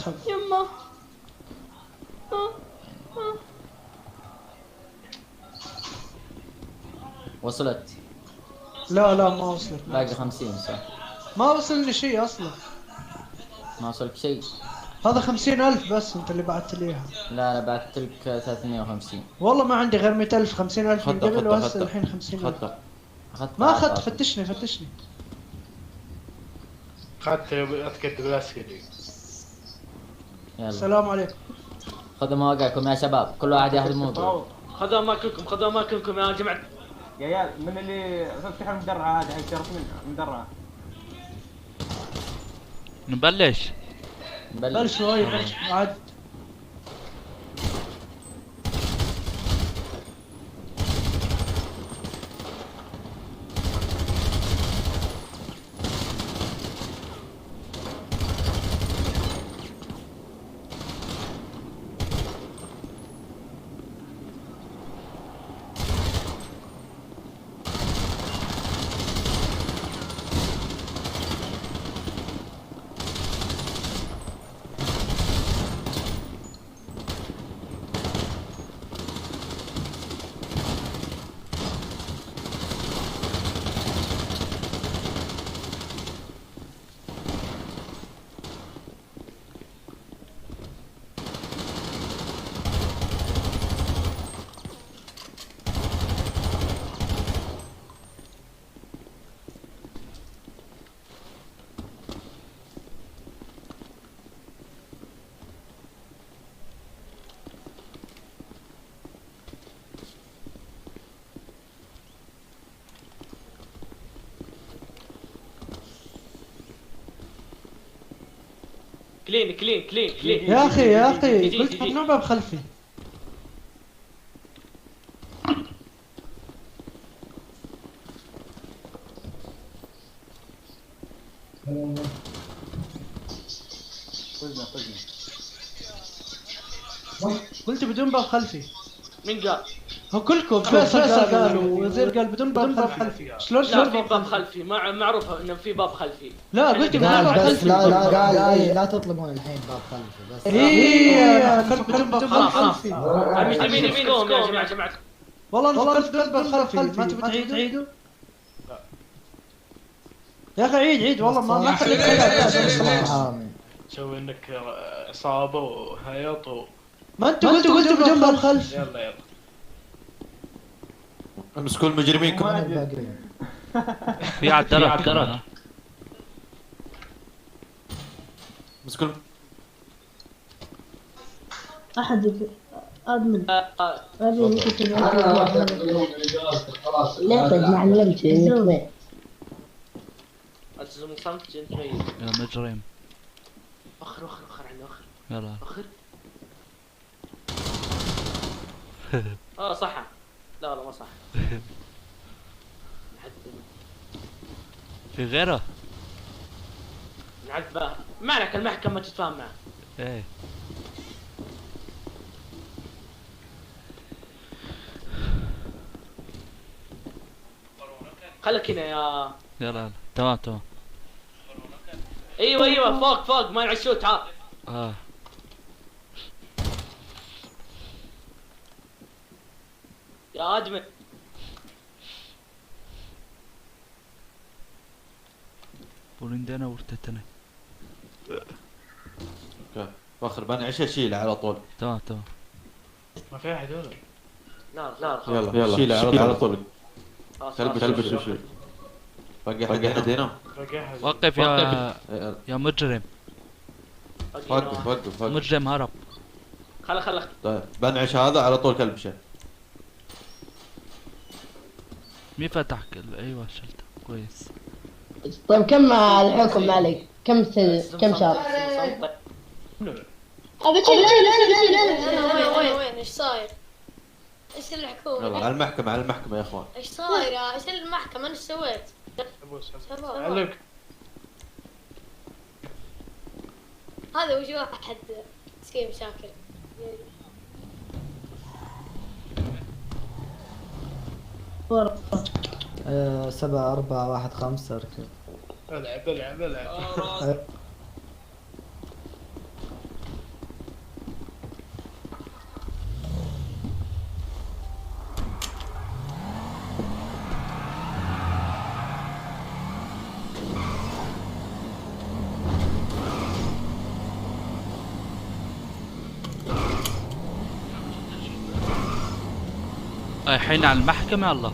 اسحب. يمه وصلت. لا ما وصلت. باقي 50 صح؟ ما وصلني شيء اصلا. ما وصلك شيء؟ هذا 50,000 بس انت اللي بعثت لي اياها. لا انا بعثت لك 350. والله ما عندي غير 100,000. 50,000 من قبل وهسه خطة الحين 50,000. اخذت. ما اخذت. فتشني. اخذت اتكتب الاسئله. يلا السلام عليكم. خذوا مواقعكم يا شباب، كل واحد ياخذ موضوع. خذوا اماكنكم يا جماعه. يا عيال من اللي فتح المدرعه هذه شرط من المدرعه. نبلش بلش شوي عاد. كلين يا اخي قلت ممنوع باب خلفي. قلت بدون باب خلفي. من قال؟ هو كلكم فيصل قال ووزير قال بدون باب خلفي. شلون لا في باب خلفي، معروفه انه في باب خلفي. لا قلت بدون لا باب بس خلفي. لا تطلبون الحين باب خلفي بس. كلكم بدون باب خلفي. مين يا جماعه. والله انا فكرت بدون باب خلفي. ما تبي تعيدوا؟ يا اخي عيد والله ما حد سوي انك اصابه وهيط ما انتوا قلتوا بدون باب خلفي. يلا امسكوا المجرمين في عالدرج. امسكوا أحد أدمن لا تجمع الملمس التزم صمت جنت يا مجرم. اخر عنده اخر. يلا صح. لا ما صح. في غيره. نعذبه معنى المحكمة تتفاهم معه. ايه خليك هنا يا. يلا تمام. ايوه فوق ما نعشوه تعال. يا ادمن ولندنا ورتتنا. فخر بنعيش شيله على طول. تمام ما في احد ولا لا يلا شيله على طول. كلب شو باقي حد هنا. وقف يا مجرم. وقف مجرم هرب. خله طيب بنعش هذا على طول كلبشه. مين فتح ايوه شلته كويس. طيب كم الحكم عليك؟ كم شهر؟ وين ايش صاير؟ ايش الحكومة؟ يلا على المحكمة يا اخوان. ايش صاير؟ ايش المحكمة؟ ايش سويت؟ علمك هذا وجه واحد مسكين شاكر. 7-4-1-5 اركب. العب رايحين على المحكمة الله.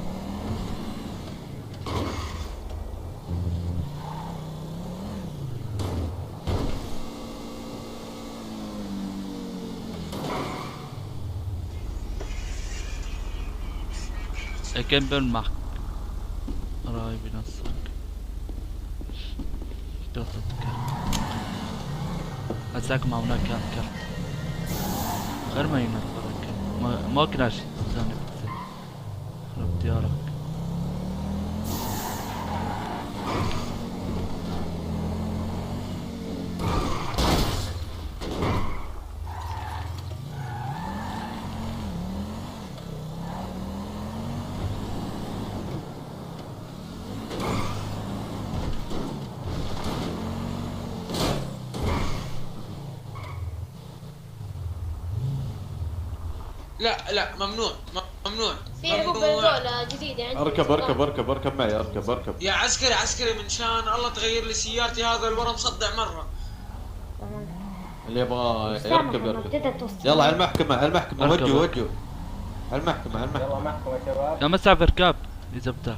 كم بالمحكمة راي بنصك هساك ما هناك كان غير ما ينفرك ما كناش ثاني بتصير خرب ديارك. لا ممنوع ممنوع. في عقوبة دولة جديدة عندي. اركب معي اركب. يا عسكري من شان الله تغير لي سيارتي، هذا الورا مصدع مرة. اللي يبغى يركب. يلا على المحكمة وجهوا على المحكمة. يلا محكمة يا شباب. يا مسعف اركب اذا بدك.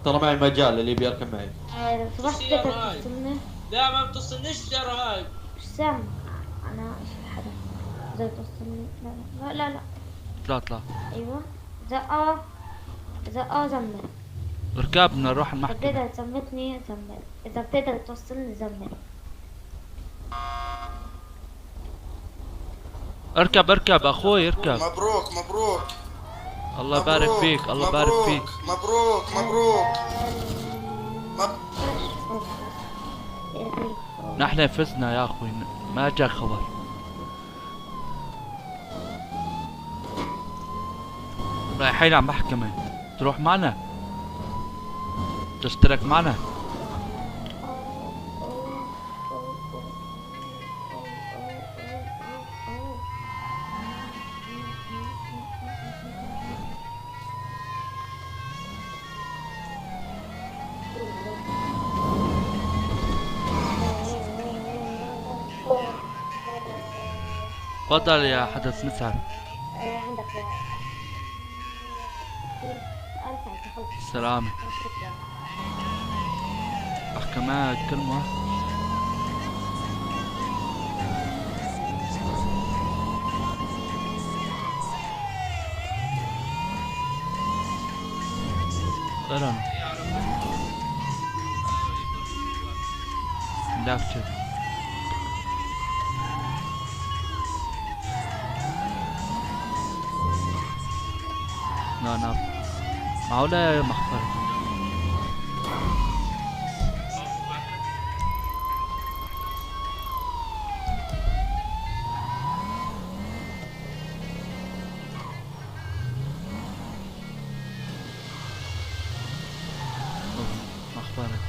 ترى معي مجال اللي بيركب معي. لو سمحت تقدر توصلني؟ لا ما بتوصلنيش السيارة هاي. ايش سامع؟ انا ايش الحدث؟ اذا توصلني لا اطلع. ايوه زقاه زمن. ركابنا نروح المحكمة. بتقدر تزمتني زمن، اذا بتقدر توصلني زمن. اركب اخوي اركب. مبروك. الله يبارك فيك الله يبارك فيك. مبروك. نحن فزنا يا اخوي ما جاء خبر. رايحين على محكمة تروح معنا تشترك معنا. تفضل يا حدث مسعر. سلامة. احكي معك كلمة. سلام. لا كيف لا معقولة يا مخفر. مخفرك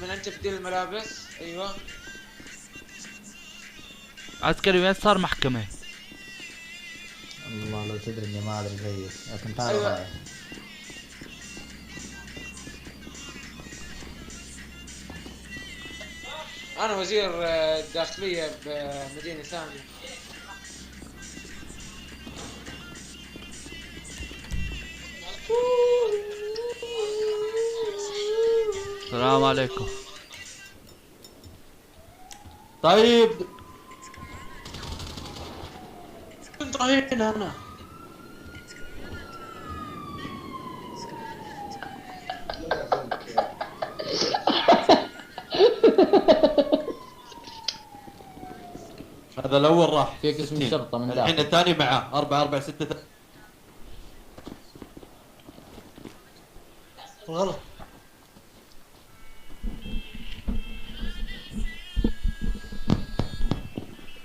من انت تبديل الملابس. ايوه عسكري وين صار محكمة؟ والله لو تدري اني ما ادري كويس، لكن تعال أيوة. معي. انا وزير الداخلية بمدينة ثانية. السلام عليكم. طيب كنت رايحين انا. هذا الاول راح في قسم الشرطة من الحين داخل. الثاني معاه 446 غلط.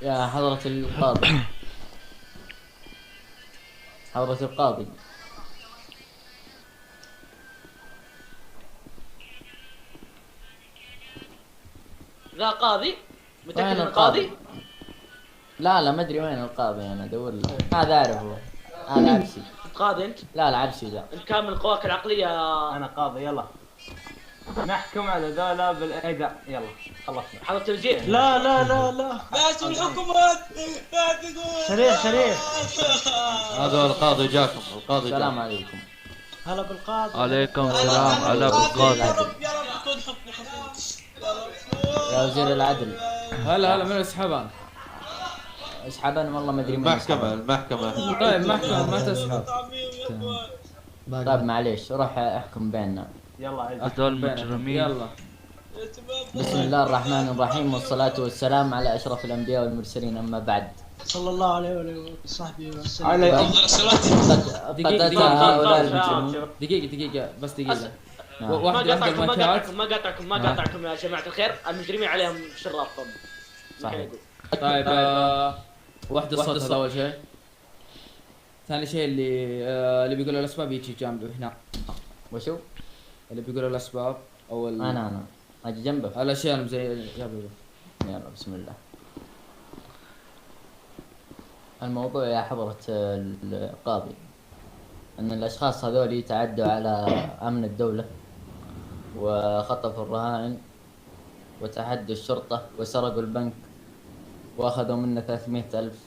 يا حضرة القاضي. حضرة القاضي. ذا قاضي؟ متأكد وين من القاضي؟ لا ما ادري وين القاضي، انا ادور له. هذا اعرفه، هذا عبسي. قاضي انت؟ لا عبسي ذا. انت كامل قواك العقليه. انا قاضي. يلا نحكم على ذولا بالاعدام. يلا خلصنا. حضرة الوزير. لا لازم الحكم. شريف هذا القاضي جاكم، القاضي السلام جاكم. عليكم. هلا بالقاضي. عليكم السلام على بالقاضي. يا رب يكون حكم خفيف. يا وزير العدل. هلا من اسحبان. اسحبان والله ما ادري من المحكمة يسحبان. المحكمة. طيب محكمة ما تسحب. طيب معليش روح احكم بيننا. يلا عيد. هذول مجرمين. يلا بسم الله الرحمن الرحيم، والصلاة والسلام على أشرف الأنبياء والمرسلين، أما بعد. صلى الله عليه وآله وصحبه وسلم. علي افضل صلاتي. قد أتى هؤلاء المجرمين. دقيقة بس دقيقة. نعم. ما واحد عنده المكيات. قاطعكم يا جماعه الخير، المجرمين عليهم شرافهم. صحيح. طيب واحدة الصوت أول شيء. ثاني شيء اللي بيقولوا الأسباب يجي جنبه هنا. وشو؟ اللي بيقولوا الأسباب أو أنا أجي جنبه. الأشياء زي يلا بسم الله. الموضوع يا حضرة القاضي أن الأشخاص هذول تعدوا على أمن الدولة وخطفوا الرهائن وتحدوا الشرطة وسرقوا البنك وأخذوا منا 300,000.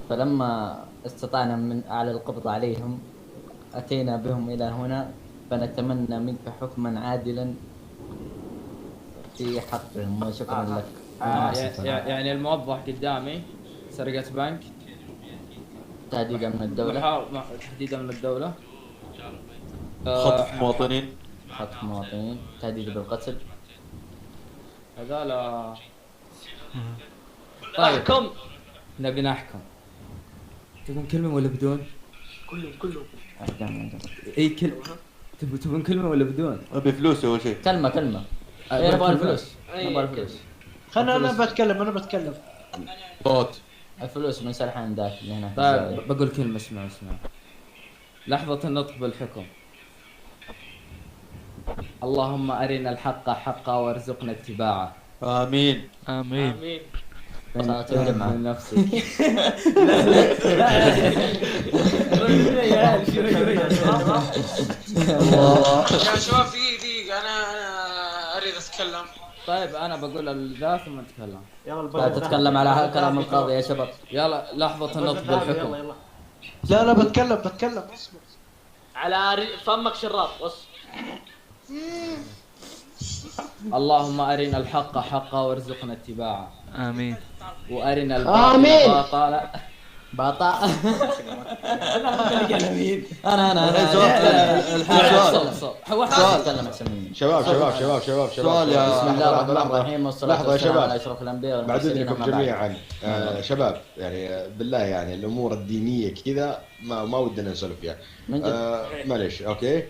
فلما استطعنا من على القبض عليهم أتينا بهم إلى هنا، فنتمنى منك حكما عادلا في حقهم، وشكرا لك. يعني الموضح قدامي سرقة بنك، تهديد من الدولة، تهديد من الدولة، خطف مواطنين، تهديد بالقتل. هذا طيب احكم. نبي نحكم. تبون كلمة ولا بدون؟ كلهم. اي تبون كلمة ولا بدون؟ ابي فلوس اول شيء. كلمة. نبغى الفلوس. خلنا انا بتكلم. صوت. الفلوس من سرحان ذاك اللي هنا. طيب بقول كلمة. اسمع لحظة النطق بالحكم. اللهم أرنا الحق حقا وارزقنا اتباعه. آمين. من نفسك. يا شباب دقيقة أنا أريد أتكلم. طيب أنا بقول الذا ثم نتكلم. لا تتكلم على كلام القاضي يا شباب. يلا لحظة النطق بالحكم. لا بتكلم اصبر. على فمك شراف بص. اللهم أرنا الحق حقا وارزقنا اتباعه. آمين. وأرنا الباطل باطل. أنا شباب سؤال يا بسم الله الرحمن الرحيم، والصلاة والسلام على أشرف الأنبياء والمرسلين. بعد إذنكم جميعا شباب، يعني بالله يعني الأمور الدينية كذا ما ودنا نسولف فيها. معليش أوكي.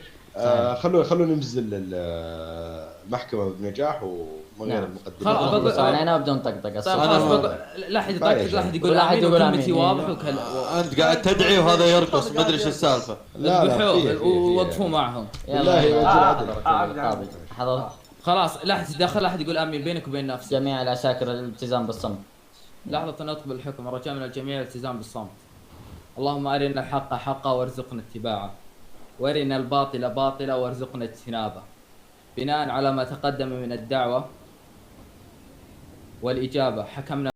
خلونا ننزل المحكمة بنجاح ومن غير المقدمة. خلاص أنا بدون طقطقة. لا أحد يقول آمين وكلمتي واضح أنت قاعد تدعي وهذا يرقص، ما أدري إيش السالفة. لا ووقفوا معهم. خلاص لا أحد يتدخل، لا أحد يقول آمين بينك وبين نفسك. جميع العساكر الالتزام بالصمت. لحظة النطق بالحكم. رجاء من الجميع الالتزام بالصمت. اللهم أرنا الحق حقا وارزقنا اتباعه، وارنا الباطل باطلا وارزقنا اجتنابه. بناء على ما تقدم من الدعوة والإجابة حكمنا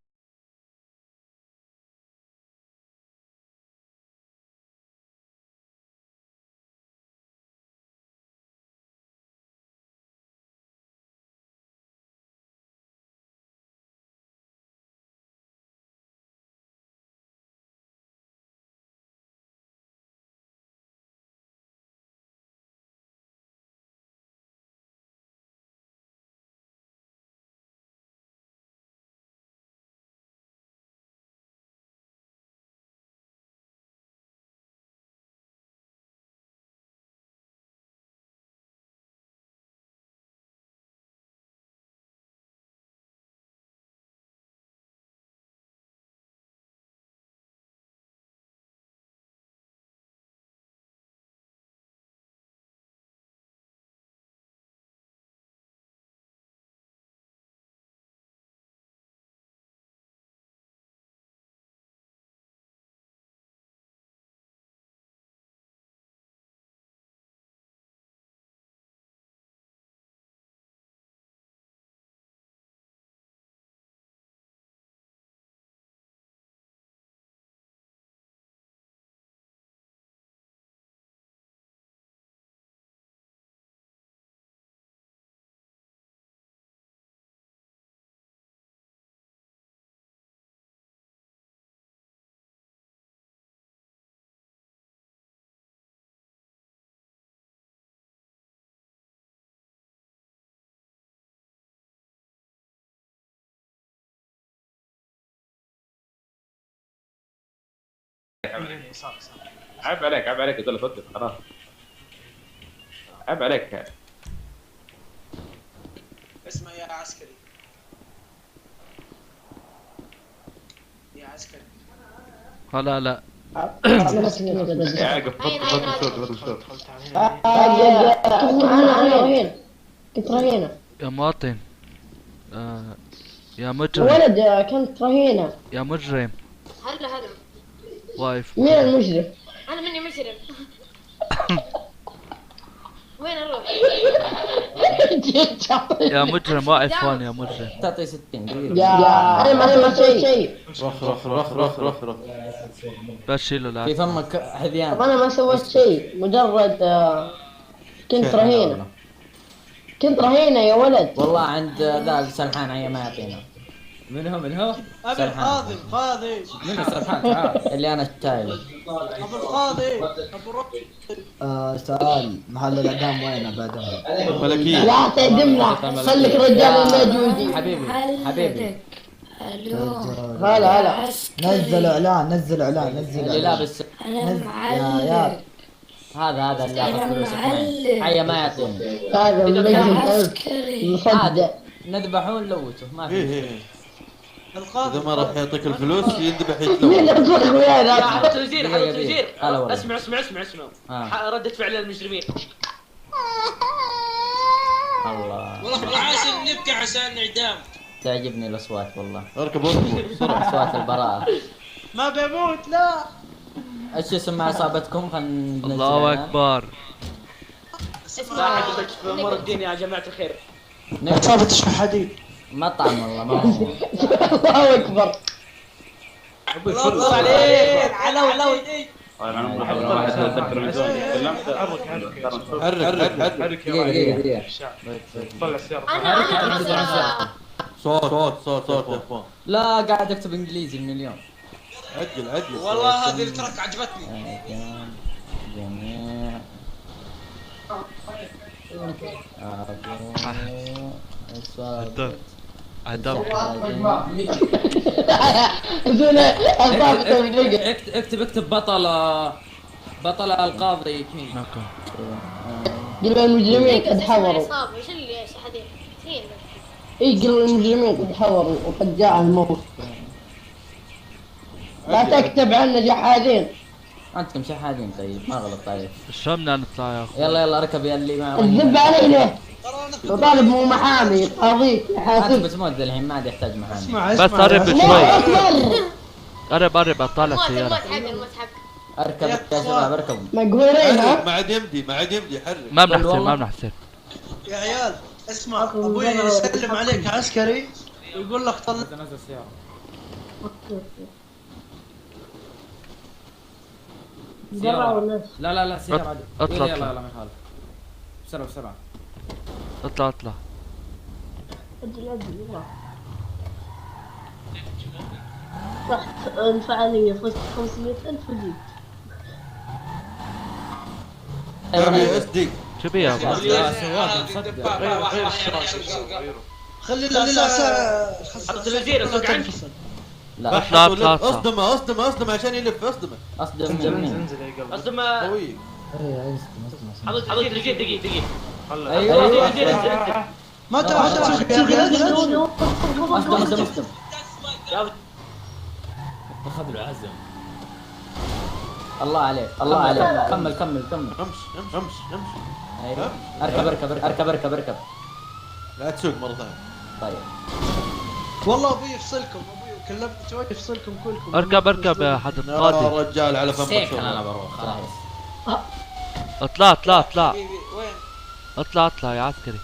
عيب عليك عيب عليك يقول لك وقف خلاص عيب عليك. اسمع يا عسكري يا عسكري. لا لا عاقب بطل صوت. كنت رهينة يا مواطن يا مجرم ولد كنت رهينة. يا مجرم هلا واقف. مين المجرم؟ انا مني مجرم. وين اروح؟ يا مجرم واقف هون يا مجرم. تعطي 60 دقيقة. يا انا ما سويت شيء. رخ بس شيله لا في فمك حذيان. طب انا ما سويت شيء مجرد كنت رهينة. كنت رهينة يا ولد. والله عند ذا سرحان عيا ما يعطينا. من هو؟ ابي القاضي من سرحان تعال. اللي انا التايل. ابو القاضي ابو رب. سؤال محل الاعدام وين بعدها؟ ملكية. لا تعدمنا خليك رجال موجودين. حبيبي هلا نزل اعلان اللي لابس يا هذا اللي ياخذ فلوس حيا ما يعطيني. هذا مصدق. نذبحه ونلوته ما في. إذا ما راح يعطيك الفلوس يذبح مين يتلوث. اللي ويانا؟ حضرة الوزير حضرة الوزير والله. اسمع ردة فعل المجرمين. الله والله عايز نبكي عشان اعدام. تعجبني الاصوات والله. اركب بسرعة. اصوات البراءة. ما بيموت لا. ايش اسم عصابتكم؟ خلينا الله اكبر. لا حدثت في امور الدين يا جماعة الخير. عصابة تشبه حديد. مطعم والله ما هو. الله اكبر. الله عليك علو حرك دقيقة. طلع السيارة. انا صوت يا اخوان. لا قاعد اكتب انجليزي المليون. عجل والله هذه الترك عجبتني. جميع عدم اكتب بطل القاضي كينج. قل المجرمين قد حضروا. ايش اللي ايش حديث كثير. اي قل المجرمين قد حضروا وقد جاء الموت. لا تكتب عنا جحادين. انتم شحادين. طيب ما غلط. طيب شو بدنا نطلع يا اخو؟ يلا اركب يا اللي ما الذب علينا. وطالب مو محامي قاضيك يحاسب. بس مو الحين ما عاد يحتاج محامي. اسمع بس قرب شوي. الله اكبر. قرب اطالع السيارة. اركب يا شباب اركبوا. مقهورين ها؟ ما عاد يمدي حرك. ما بنحسن يا عيال اسمع ابوي يسلم عليك عسكري ويقول لك طلع. نزل السيارة. لا سيارة عادي. اطلع يلا ما يخالف. بسرعة. اطلع. اجل يلا. رحت الفعالية فزت 500,000 وجيت. يا اس دي. شو بيها؟ خلي الأساء حضرة الوزير اسوق عنك. لا اطلع. اصدمه عشان يلف. اصدم منين؟ اصدم قوي. حضرة الوزير دقيقة. ايوه ما تسوق يا اخي. اصدم. اخذ له عزم. الله عليك. كمل. امش. ايوه اركب. لا تسوق مرة ثانية. طيب والله ابوي يفصلكم. ابوي كلمت شوي يفصلكم كلكم. اركب يا حضرة يا القاضي. رجال على فمك. سيف انا بروح خلاص. اطلع. وين؟ اطلع يا عسكري.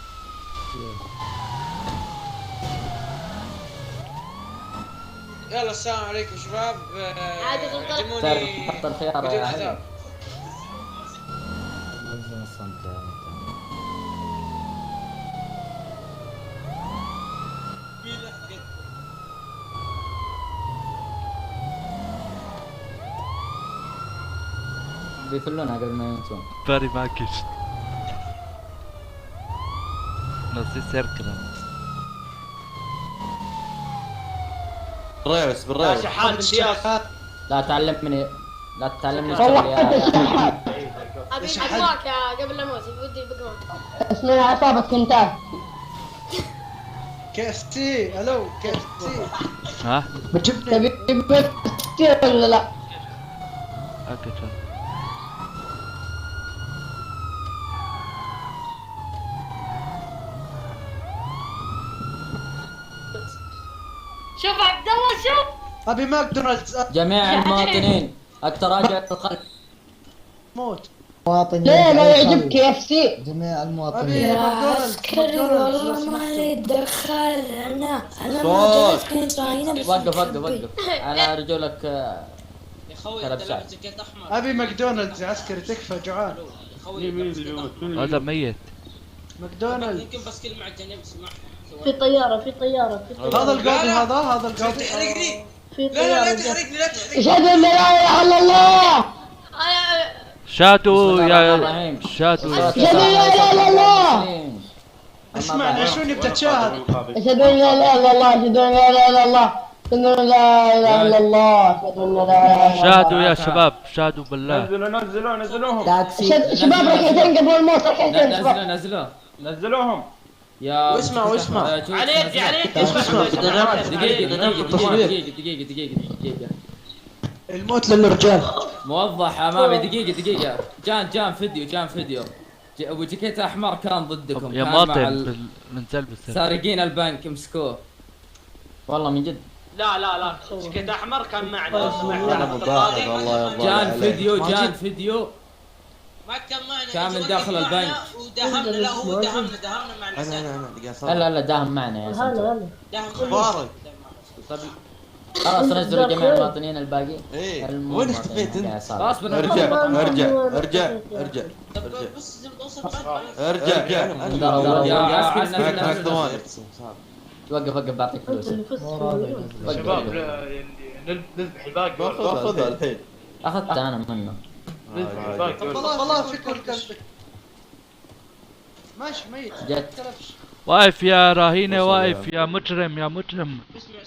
يلا السلام عليكم شباب. عادي علموني حط الخيار بدون يا حساب. بيفلونها قبل ما ينسون. فاري معكش نصي سيركل. بالريس يا شحات امتياز. لا تعلم مني. لا تتعلمني روحت يا الشحات. ابي ادواك يا قبل لا اموت ودي بقمت. اسمها عصابة كنتاك. KFC الو KFC. ها؟ بتجيبني تبي ولا لا؟ اكيد. شوف عبد الله شوف. ابي ماكدونالدز جميع المواطنين التراجع الخلف. موت. مواطنين ليه ما على يعجبك الخلف. KFC؟ جميع ابي المواطنين. عسكري والله ما اريد دخلنا. انا صوت. كنت راينا بس وقف على رجولك يا خوي كلب انت سعد. لابس جاكيت احمر. ابي ماكدونالدز يا عسكري تكفى جوعان. يا خوي مين لابس اللي جاكيت بيموت؟ أحمر. مين اللي هذا ميت. ماكدونالدز. يمكن بس كلمة على الجنب اسمع. في طيارة في طيارة في طيارة. هذا القاضي هذا القاضي. تحرقني. في لا لا لا طيارة. تحرقني لا تحرقني. اشهد ان لا اله الا الله. شاتو بسم الله الرحمن يا الرحيم. شاتو. اشهد ان لا اله الا الله. اسمع عشوني بدها تشاهد. اشهد ان لا اله الا الله. اشهد ان لا اله الا الله. اشهد ان لا اله الا الله. اشهد ان لا اله الا الله. شاهدوا يا شباب، شاهدوا بالله. نزلوهم. تاكسي. شباب ركعتين قبل الموت ركعتين شباب. نزلوهم. يا واسمع على يدي دقيقة. الموت للرجال. موضح امامي. دقيقة. جان فيديو. ابو جاكيت احمر كان ضدكم. يا كان مواطن من تلبس. سارقين البنك مسكوه. والله من جد. لا جاكيت احمر كان معنا. انا مضاحك والله يا جان فيديو ما كان معنا. كان من داخل البنك. ودهمنا لا هو دهمنا مع النساء. لا داهم معنا يا سيدي. هلا دهم. خلاص نزلوا جميع المواطنين الباقي. ايه وين اختفيت انت؟ خلاص ارجع بس ارجع وقف بعطيك فلوس. شباب نذبح الباقي. باخذها الحين. اخذت انا منه. نذبح الباقي. والله فيك قلبك. ماشي ميت. جت. واقف يا رهينة، واقف يا مجرم. اسمع